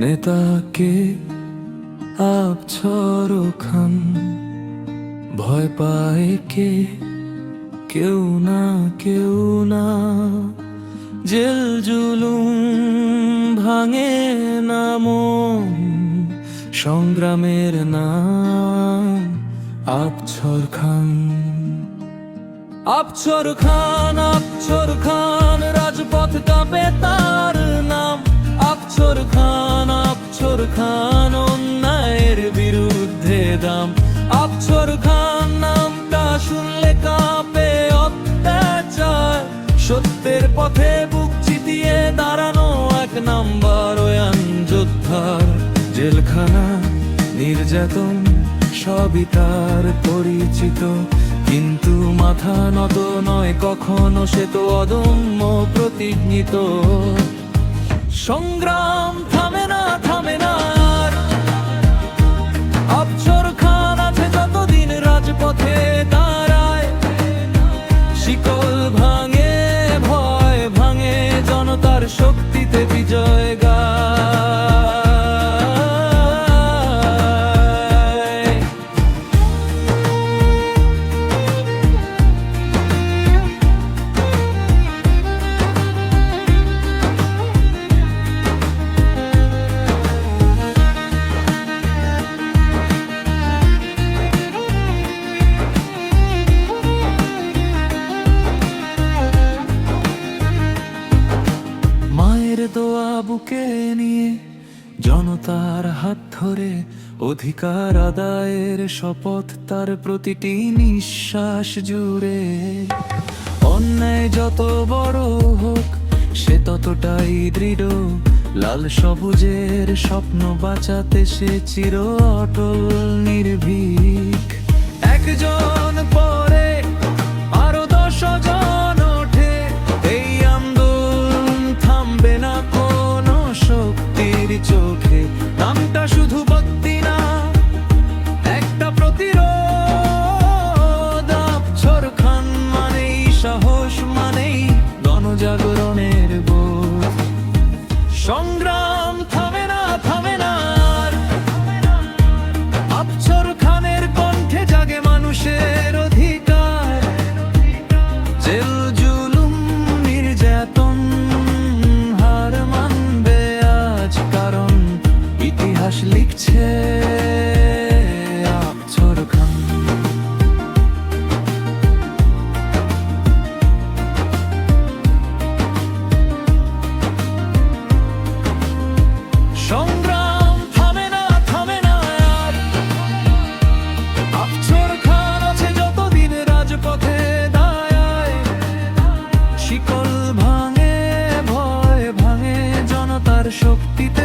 নেতাকে আবছর খান, ভয় পায় কে? কেউ না, কেউ না। জেল জুলুম ভাঙে না মন, সংগ্রামের নাম আবছর খান। আবছর খান, আবছর খান, রাজপথ কাঁপে তার নাম। আবছর খান, আবছর খান, অন্যায়ের বিরুদ্ধে দাম। আবছর খান নামটা শুনলে কাঁপে অত্যাচার, সত্যের পথে বুক চিতিয়ে দাঁড়ানো এক নাম্বার ওয়ান যোদ্ধার। জেলখানা, নির্যাতন সবই তার পরিচিত, কিন্তু মাথা নত নয় কখনো, সে তো অদম্য প্রতিজ্ঞিত। সংগ্রাম থামে না, থামে না আর। আবছর খান আছে যতদিন রাজপথে দাঁড়ায়, শিকল ভাঙে, ভয় ভাঙে, জনতার শক্তিতে বিজয় গায়। দোয়া বুকে নিয়ে জনতার হাত ধরে অধিকার আদায়ের শপথ তার প্রতিটি নিঃশ্বাস জুড়ে। অন্যায় যত বড় হোক সে ততটাই দৃঢ়, লাল সবুজের স্বপ্ন বাঁচাতে সে চির অটল নির্ভীক। একজন পরে আরো 10 জন ওঠে, এই আন্দোলন থামবে না কোনো শক্তির চোখে। নামটা শুধু ভক্তি না, একটা প্রতিরোধ। আবছর খান মানেই সাহস, মানেই গণজাগরণের বোধ। সংগ্রাম থামে না, থামে না আর। আবছর খানের কণ্ঠে জাগে মানুষের অধিকার। জেল জুলুম নির্যাতন হার মানবে আজ, কারণ ইতিহাস লিখছে আবছর খান। সংগ্রাম থামে না, থামে না আর। আবছর খান আছে যতদিন রাজপথে দাঁড়ায়, শিকল ভাঙে, ভয় ভাঙে, জনতার শক্তিতে